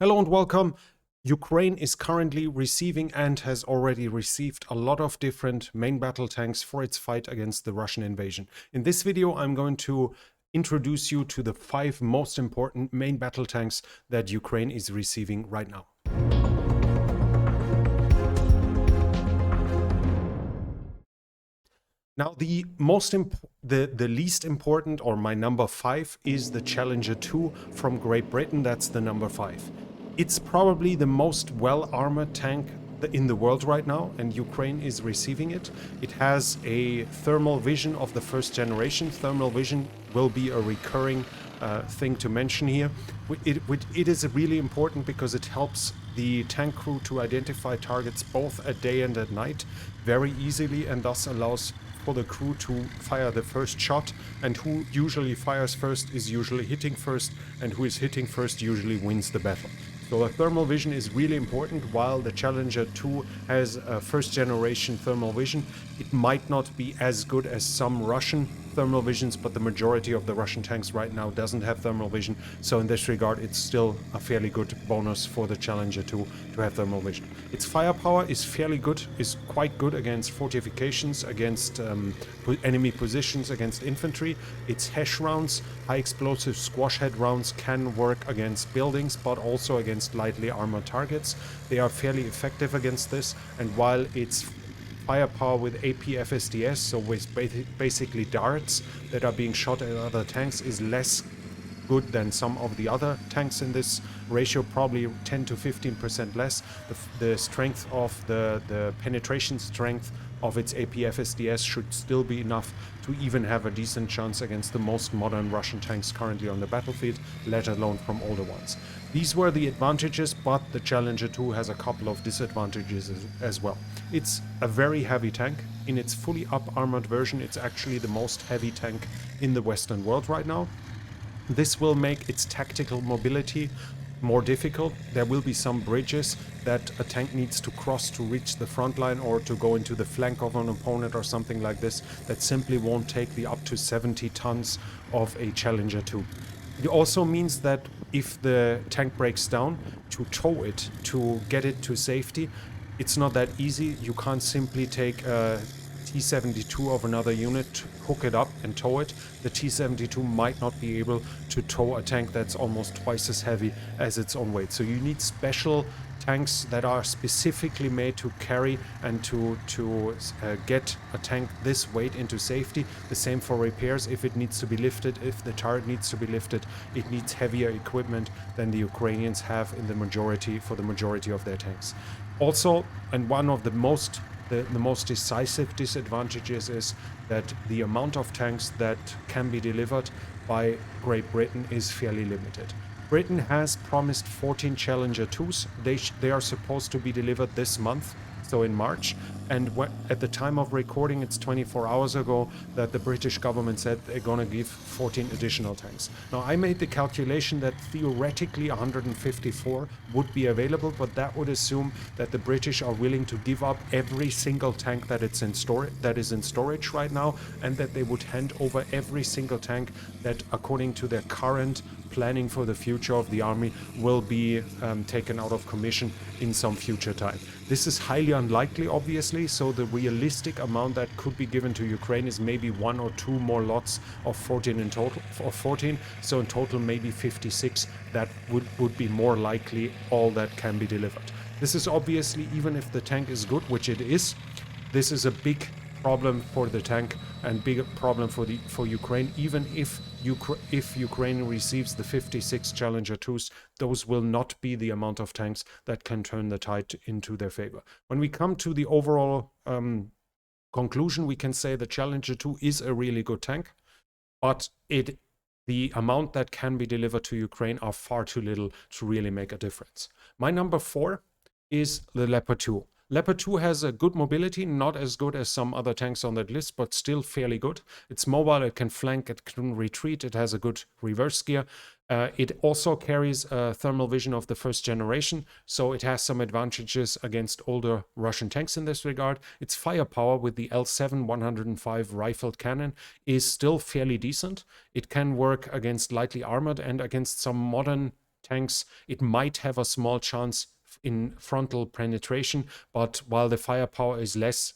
Hello and welcome. Ukraine is currently receiving and has already received a lot of different main battle tanks for its fight against the Russian invasion. In this video, I'm going to introduce you to the 5 most important main battle tanks that Ukraine is receiving right now. Now, the least important, or my number 5, is the Challenger II from Great Britain. That's the number 5. It's probably the most well-armored tank in the world right now, and Ukraine is receiving it. It has a thermal vision of the first generation. Thermal vision will be a recurring thing to mention here. It is really important because it helps the tank crew to identify targets both at day and at night very easily, and thus allows for the crew to fire the first shot, and who usually fires first is usually hitting first, and who is hitting first usually wins the battle. So the thermal vision is really important. While the Challenger II has a first generation thermal vision, it might not be as good as some Russian thermal visions, but the majority of the Russian tanks right now doesn't have thermal vision. So in this regard, it's still a fairly good bonus for the Challenger II to have thermal vision. Its firepower is fairly good, is quite good against fortifications, against enemy positions, against infantry. Its HESH rounds, high explosive squash head rounds, can work against buildings, but also against lightly armored targets. They are fairly effective against this, and while its firepower with AP FSDS, so with basically darts that are being shot at other tanks, is less good than some of the other tanks in this ratio, probably 10 to 15% less. The strength of the penetration strength of its AP FSDS should still be enough to even have a decent chance against the most modern Russian tanks currently on the battlefield, let alone from older ones. These were the advantages, but the Challenger II has a couple of disadvantages as well. It's a very heavy tank. In its fully up armored version, it's actually the most heavy tank in the Western world right now. This will make its tactical mobility more difficult. There will be some bridges that a tank needs to cross to reach the front line or to go into the flank of an opponent or something like this, that simply won't take the up to 70 tons of a Challenger II. It also means that if the tank breaks down, to tow it, to get it to safety, it's not that easy. You can't simply take a T-72 of another unit, hook it up and tow it. The T-72 might not be able to tow a tank that's almost twice as heavy as its own weight. So you need special tanks that are specifically made to carry and to get a tank this weight into safety. The same for repairs. If it needs to be lifted, if the turret needs to be lifted, it needs heavier equipment than the Ukrainians have in the majority, for the majority of their tanks. Also, and one of the most decisive disadvantages is that the amount of tanks that can be delivered by Great Britain is fairly limited. Britain has promised 14 Challenger IIs. They are supposed to be delivered this month, so in March. And at the time of recording, it's 24 hours ago, that the British government said they're going to give 14 additional tanks. Now, I made the calculation that theoretically 154 would be available, but that would assume that the British are willing to give up every single tank that is in storage right now, and that they would hand over every single tank that, according to their current planning for the future of the army, will be taken out of commission in some future time. This is highly unlikely, obviously, so the realistic amount that could be given to Ukraine is maybe 1 or 2 more lots of 14 in total, so in total maybe 56. That would be more likely all that can be delivered. This is obviously, even if the tank is good, which it is, this is a big problem for the tank and big problem for Ukraine. Even if Ukraine receives the 56 Challenger IIs, those will not be the amount of tanks that can turn the tide into their favor. When we come to the overall conclusion, we can say the Challenger II is a really good tank, but the amount that can be delivered to Ukraine are far too little to really make a difference. My number 4 is the Leopard II. Leopard II has a good mobility, not as good as some other tanks on that list, but still fairly good. It's mobile, it can flank, it can retreat, it has a good reverse gear. It also carries thermal vision of the first generation, so it has some advantages against older Russian tanks in this regard. Its firepower with the L7 105 rifled cannon is still fairly decent. It can work against lightly armored and against some modern tanks, it might have a small chance in frontal penetration, but while the firepower is less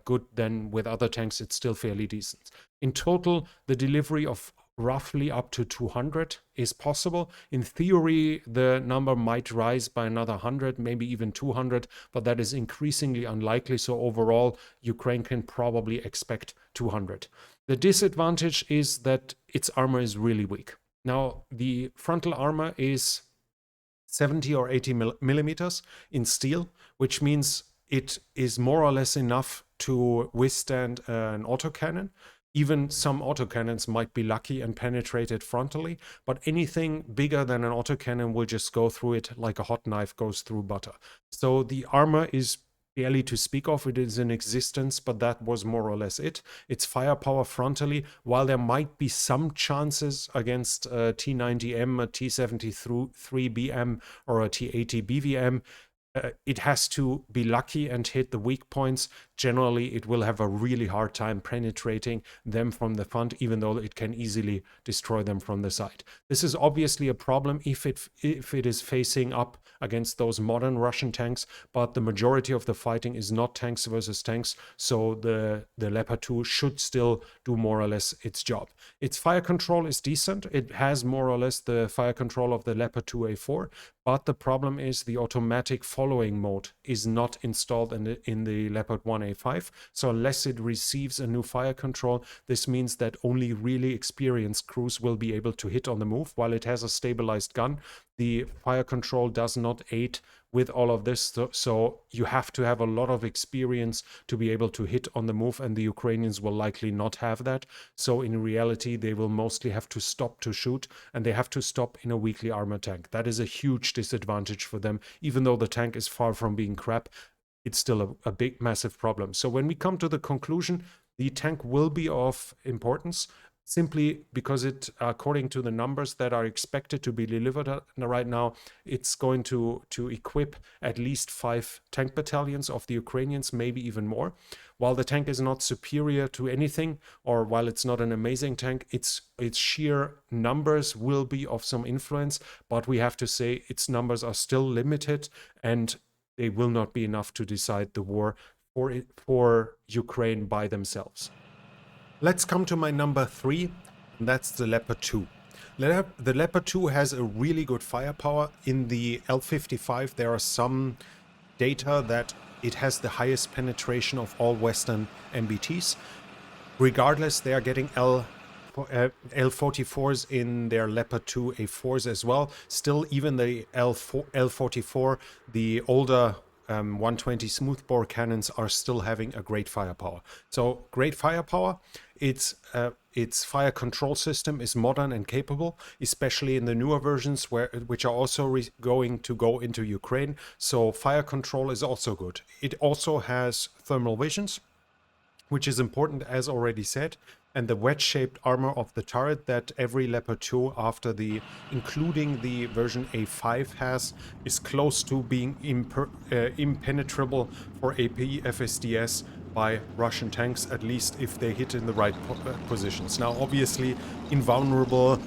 good than with other tanks, it's still fairly decent. In total, the delivery of roughly up to 200 is possible. In theory, the number might rise by another 100, maybe even 200, but that is increasingly unlikely. So overall, Ukraine can probably expect 200. The disadvantage is that its armor is really weak. Now, the frontal armor is 70 or 80 millimeters in steel, which means it is more or less enough to withstand an autocannon. Even some autocannons might be lucky and penetrate it frontally, but anything bigger than an autocannon will just go through it like a hot knife goes through butter. So the armor is barely to speak of. It is in existence, but that was more or less it. Its firepower frontally, while there might be some chances against a T90M, a T73BM, or a T80 BVM, it has to be lucky and hit the weak points. Generally, it will have a really hard time penetrating them from the front, even though it can easily destroy them from the side. This is obviously a problem if it is facing up against those modern Russian tanks, but the majority of the fighting is not tanks versus tanks, so the Leopard II should still do more or less its job. Its fire control is decent. It has more or less the fire control of the Leopard II A4, but the problem is the automatic following mode is not installed in the Leopard 1A5. So unless it receives a new fire control, this means that only really experienced crews will be able to hit on the move. While it has a stabilized gun, the fire control does not aid with all of this. So you have to have a lot of experience to be able to hit on the move, and the Ukrainians will likely not have that. So in reality, they will mostly have to stop to shoot, and they have to stop in a weakly armored tank. That is a huge disadvantage for them. Even though the tank is far from being crap, it's still a big, massive problem. So when we come to the conclusion, the tank will be of importance, simply because it, according to the numbers that are expected to be delivered right now, it's going to equip at least 5 tank battalions of the Ukrainians, maybe even more. While the tank is not superior to anything, or while it's not an amazing tank, its sheer numbers will be of some influence, but we have to say its numbers are still limited, and they will not be enough to decide the war for Ukraine by themselves. Let's come to my number 3, and that's the Leopard II. The Leopard II has a really good firepower. In the L55, there are some data that it has the highest penetration of all Western MBTs. Regardless, they are getting L44s in their Leopard II A4s as well. Still, even the L44, the older 120 smoothbore cannons, are still having a great firepower. So great firepower. Its fire control system is modern and capable, especially in the newer versions which are also going to go into Ukraine. So fire control is also good. It also has thermal visions, which is important, as already said. And the wedge-shaped armor of the turret that every Leopard II, including the version A5, has, is close to being impenetrable for AP FSDS by Russian tanks, at least if they hit in the right positions. Now, obviously, invulnerable,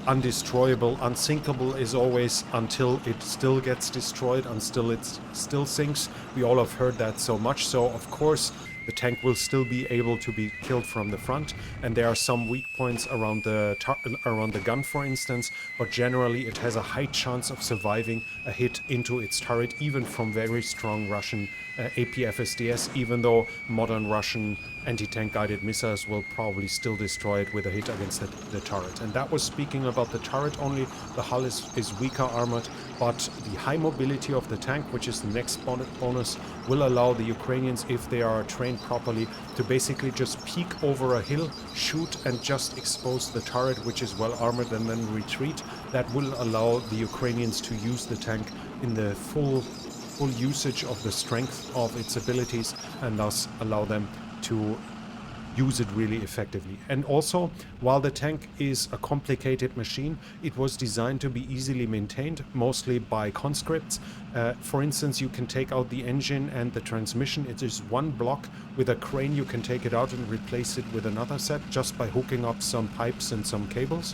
undestroyable, unsinkable is always until it still gets destroyed, until it still sinks. We all have heard that so much. So, of course, the tank will still be able to be killed from the front, and there are some weak points around the gun, for instance, but generally it has a high chance of surviving a hit into its turret, even from very strong Russian AP-FSDS, even though modern Russian anti-tank guided missiles will probably still destroy it with a hit against the turret. And that was speaking about the turret only. The hull is weaker armored, but the high mobility of the tank, which is the next bonus, will allow the Ukrainians, if they are trained properly, to basically just peek over a hill, shoot, and just expose the turret, which is well armored, and then retreat. That will allow the Ukrainians to use the tank in the full usage of the strength of its abilities, and thus allow them to use it really effectively. And also, while the tank is a complicated machine, it was designed to be easily maintained, mostly by conscripts. For instance, you can take out the engine and the transmission. It is one block. With a crane, you can take it out and replace it with another set just by hooking up some pipes and some cables.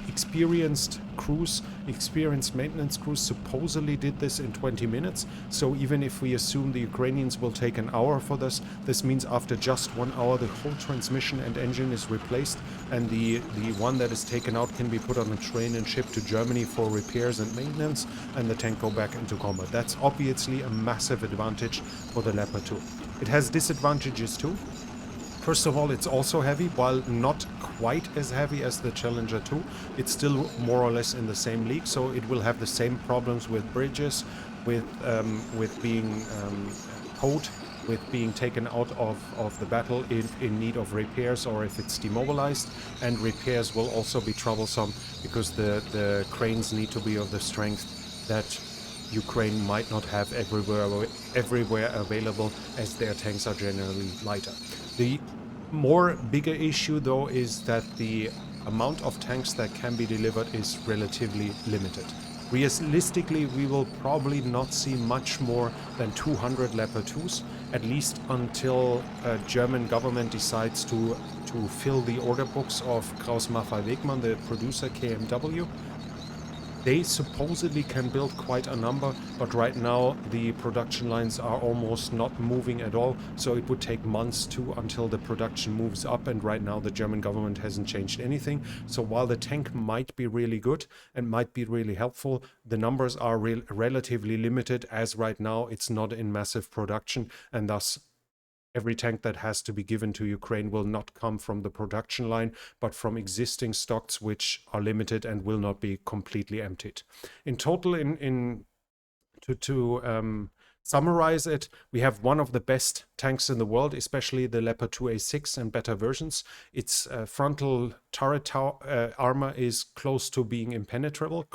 experienced crews, experienced maintenance crews supposedly did this in 20 minutes. So even if we assume the Ukrainians will take an hour for this, this means after just 1 hour the whole transmission and engine is replaced, and the one that is taken out can be put on a train and shipped to Germany for repairs and maintenance, and the tank go back into combat. That's obviously a massive advantage for the Leopard 2. It has disadvantages too. First of all, it's also heavy. While not quite as heavy as the Challenger 2, it's still more or less in the same league, so it will have the same problems with bridges, with being towed, with being taken out of the battle if in need of repairs or if it's demobilized. And repairs will also be troublesome because the cranes need to be of the strength that Ukraine might not have everywhere available, as their tanks are generally lighter. The more bigger issue though is that the amount of tanks that can be delivered is relatively limited. Realistically, we will probably not see much more than 200 Leopard 2s, at least until German government decides to fill the order books of Krauss Maffei Wegmann, the producer KMW. They supposedly can build quite a number, but right now the production lines are almost not moving at all, so it would take months until the production moves up, and right now the German government hasn't changed anything. So while the tank might be really good and might be really helpful, the numbers are relatively limited, as right now it's not in massive production, and thus every tank that has to be given to Ukraine will not come from the production line, but from existing stocks which are limited and will not be completely emptied. In total, to summarize it, we have one of the best tanks in the world, especially the Leopard 2A6 and better versions. Its frontal turret armor is close to being impenetrable,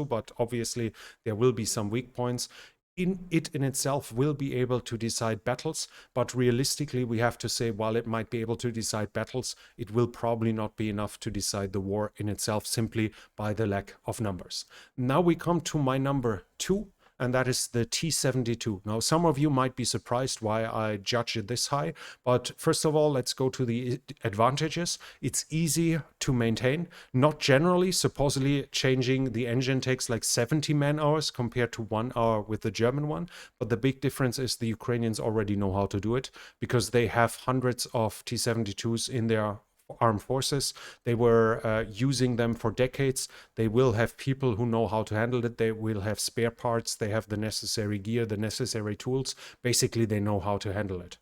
but obviously there will be some weak points. In itself will be able to decide battles, but realistically we have to say, while it might be able to decide battles, it will probably not be enough to decide the war in itself, simply by the lack of numbers. Now we come to my number 2, and that is the T-72. Now, some of you might be surprised why I judge it this high, but first of all, let's go to the advantages. It's easy to maintain. Not generally. Supposedly, changing the engine takes like 70 man-hours compared to 1 hour with the German one, but the big difference is the Ukrainians already know how to do it, because they have hundreds of T-72s in their armed forces. They were using them for decades. They will have people who know how to handle it. They will have spare parts. They have the necessary gear, the necessary tools. Basically, they know how to handle it.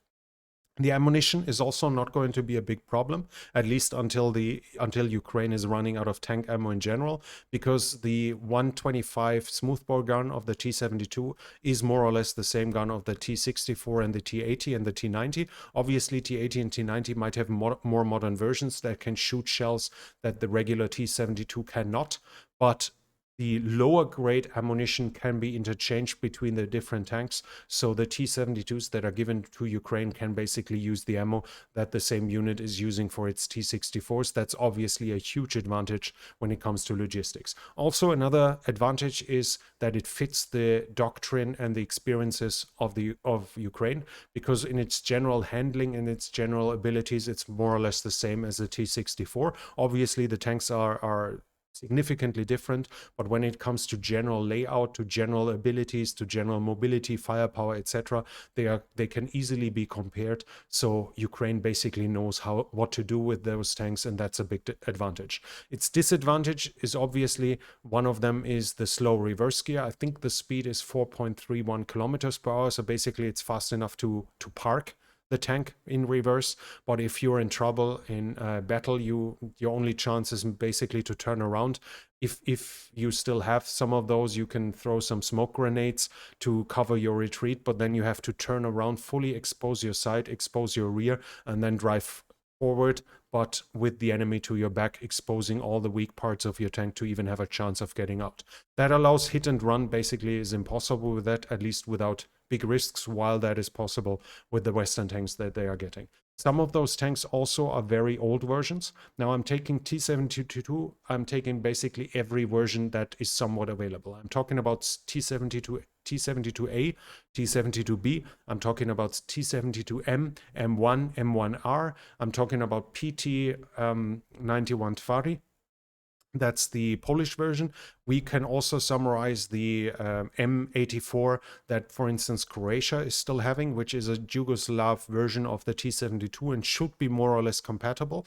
The ammunition is also not going to be a big problem, at least until Ukraine is running out of tank ammo in general, because the 125 smoothbore gun of the T-72 is more or less the same gun of the T-64 and the T-80 and the T-90. Obviously, T-80 and T-90 might have more modern versions that can shoot shells that the regular T-72 cannot, but the lower grade ammunition can be interchanged between the different tanks, so the T-72s that are given to Ukraine can basically use the ammo that the same unit is using for its T-64s. That's obviously a huge advantage when it comes to logistics. Also, another advantage is that it fits the doctrine and the experiences of Ukraine, because in its general handling and its general abilities, it's more or less the same as the T-64. Obviously, the tanks are significantly different, but when it comes to general layout, to general abilities, to general mobility, firepower, etc., they can easily be compared. So Ukraine basically knows what to do with those tanks, and that's a big advantage. Its disadvantage is obviously, one of them is the slow reverse gear. I think the speed is 4.31 kilometers per hour, so basically it's fast enough to park the tank in reverse, but if you're in trouble in battle, your only chance is basically to turn around. If you still have some of those, you can throw some smoke grenades to cover your retreat, but then you have to turn around, fully expose your side, expose your rear, and then drive forward, but with the enemy to your back, exposing all the weak parts of your tank to even have a chance of getting out. That allows hit and run. Basically is impossible with that, at least without big risks, while that is possible with the Western tanks that they are getting. Some of those tanks also are very old versions. Now I'm taking T-72, I'm taking basically every version that is somewhat available. I'm talking about T-72, T-72A, T-72B. I'm talking about T-72M, M1, M1R. I'm talking about PT-91 Tvari. That's the Polish version. We can also summarize the M84 that, for instance, Croatia is still having, which is a Yugoslav version of the T-72 and should be more or less compatible.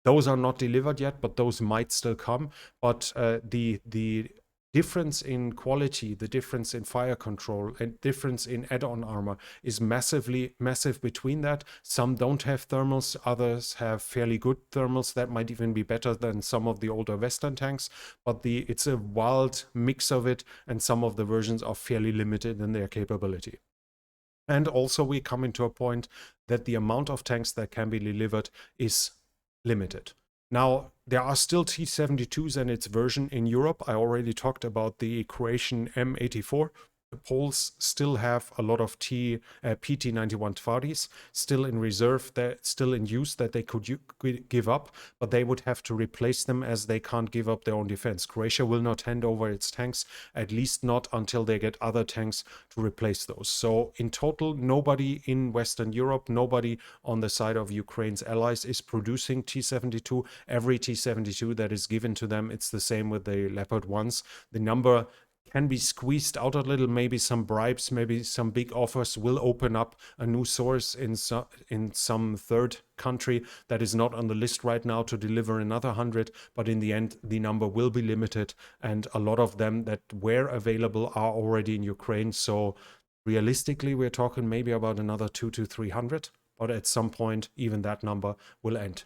Those are not delivered yet, but those might still come. But the difference in quality, the difference in fire control, and difference in add-on armor is massive between that. Some don't have thermals, others have fairly good thermals that might even be better than some of the older Western tanks. But it's a wild mix of it, and some of the versions are fairly limited in their capability. And also we come into a point that the amount of tanks that can be delivered is limited. Now, there are still T-72s and its version in Europe. I already talked about the Croatian M84. The Poles still have a lot of PT-91 Twardies still in reserve, still in use that they could give up, but they would have to replace them as they can't give up their own defense. Croatia will not hand over its tanks, at least not until they get other tanks to replace those. So in total, nobody in Western Europe, nobody on the side of Ukraine's allies is producing T-72. Every T-72 that is given to them, it's the same with the Leopard 1s. The number can be squeezed out a little. Maybe some bribes, maybe some big offers will open up a new source in some third country that is not on the list right now to deliver another 100, but in the end the number will be limited, and a lot of them that were available are already in Ukraine. So realistically we're talking maybe about another 200 to 300, but at some point even that number will end.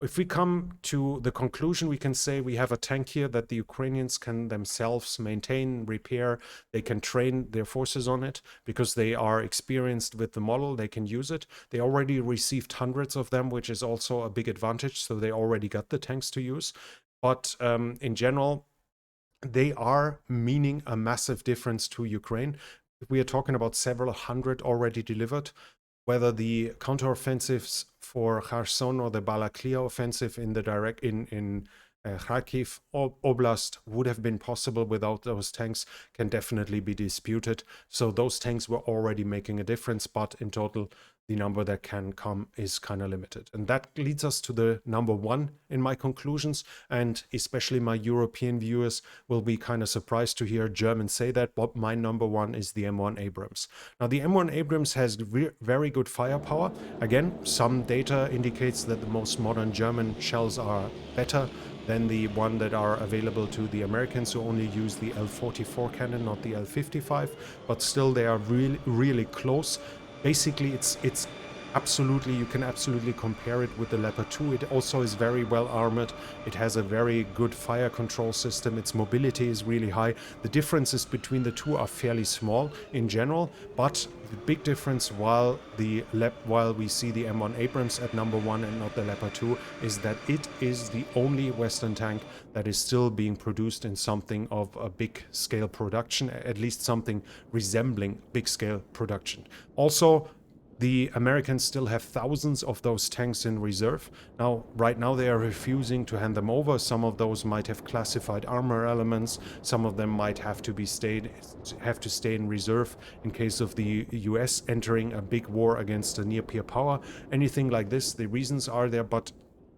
If we come to the conclusion, we can say we have a tank here that the Ukrainians can themselves maintain, repair. They can train their forces on it because they are experienced with the model. They can use it. They already received hundreds of them, which is also a big advantage. So they already got the tanks to use. But in general, they are meaning a massive difference to Ukraine. We are talking about several hundred already delivered. Whether the counteroffensives for Kherson or the Balaklia offensive in the in Kharkiv Oblast would have been possible without those tanks can definitely be disputed. So those tanks were already making a difference, but in total, the number that can come is kind of limited. And that leads us to the number one in my conclusions, and especially my European viewers will be kind of surprised to hear Germans say that, but my number one is the M1 Abrams. Now, the M1 Abrams has very good firepower. Again, some data indicates that the most modern German shells are better than the one that are available to the Americans, who only use the L44 cannon, not the L55, but still they are really close. Basically, it's absolutely, you can absolutely compare it with the Leopard II. It also is very well armored. It has a very good fire control system. Its mobility is really high. The differences between the two are fairly small in general, but the big difference while we see the M1 Abrams at number one and not the Leopard II is that it is the only Western tank that is still being produced in something of a big scale production, at least something resembling big scale production. Also, the Americans still have thousands of those tanks in reserve. Now, right now they are refusing to hand them over. Some of those might have classified armor elements. Some of them might have to stay in reserve in case of the US entering a big war against a near-peer power. Anything like this, the reasons are there, but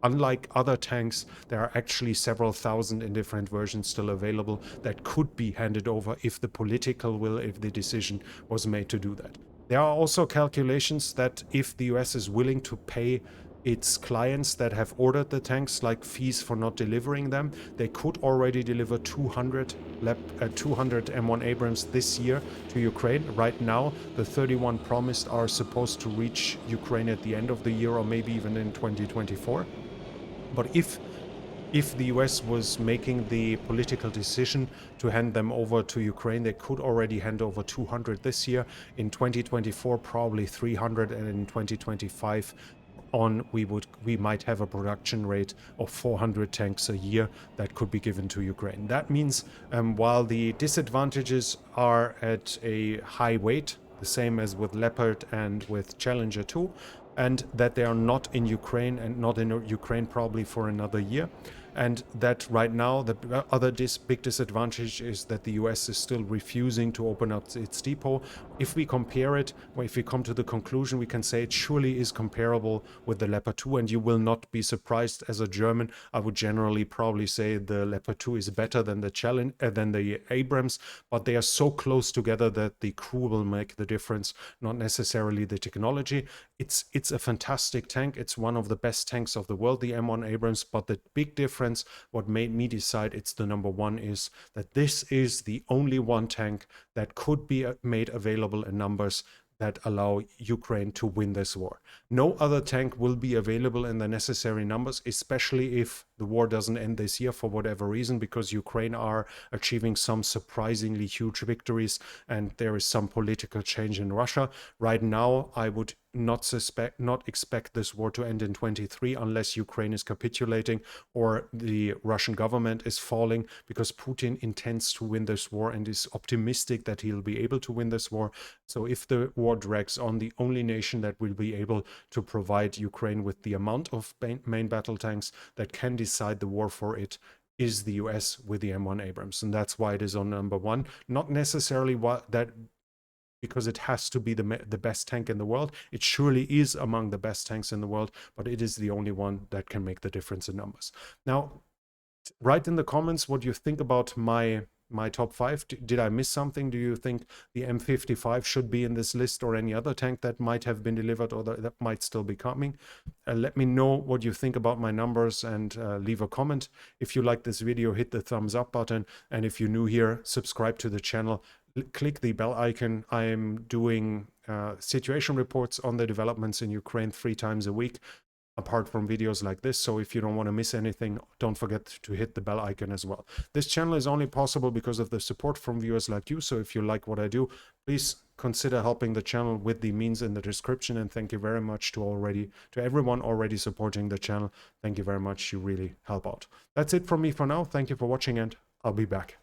unlike other tanks, there are actually several thousand in different versions still available that could be handed over if the political will, if the decision was made to do that. There are also calculations that if the US is willing to pay its clients that have ordered the tanks like fees for not delivering them, they could already deliver 200 M1 Abrams this year to Ukraine. Right now, the 31 promised are supposed to reach Ukraine at the end of the year or maybe even in 2024. But if the US was making the political decision to hand them over to Ukraine, they could already hand over 200 this year. In 2024, probably 300, and in 2025 on, we might have a production rate of 400 tanks a year that could be given to Ukraine. That means while the disadvantages are at a high weight, the same as with Leopard and with Challenger 2, and that they are not in Ukraine and not in Ukraine probably for another year, and that right now the other big disadvantage is that the US is still refusing to open up its depot. If we compare it, or if we come to the conclusion, we can say it surely is comparable with the Leopard II, and you will not be surprised. As a German, I would generally probably say the Leopard II is better than the Abrams, but they are so close together that the crew will make the difference, not necessarily the technology. It's a fantastic tank. It's one of the best tanks of the world, the M1 Abrams, but the big difference, what made me decide it's the number one, is that this is the only one tank that could be made available in numbers that allow Ukraine to win this war. No other tank will be available in the necessary numbers, especially if the war doesn't end this year for whatever reason, because Ukraine are achieving some surprisingly huge victories and there is some political change in Russia. Right now, I would not expect this war to end in 23 unless Ukraine is capitulating or the Russian government is falling, because Putin intends to win this war and is optimistic that he'll be able to win this war. So if the war drags on, the only nation that will be able to provide Ukraine with the amount of main battle tanks that can decide the war for it is the US with the M1 Abrams, and that's why it is on number one. Not necessarily because it has to be the best tank in the world. It surely is among the best tanks in the world, but it is the only one that can make the difference in numbers. Now, write in the comments what you think about my top 5. Did I miss something? Do you think the M55 should be in this list, or any other tank that might have been delivered or that might still be coming? Let me know what you think about my numbers, and leave a comment. If you like this video, hit the thumbs up button, and if you're new here, subscribe to the channel. Click the bell icon. I'm doing situation reports on the developments in Ukraine 3 times a week, apart from videos like this. So if you don't want to miss anything, don't forget to hit the bell icon as well. This channel is only possible because of the support from viewers like you. So if you like what I do, please consider helping the channel with the means in the description. And thank you very much to everyone already supporting the channel. Thank you very much. You really help out. That's it from me for now. Thank you for watching, and I'll be back.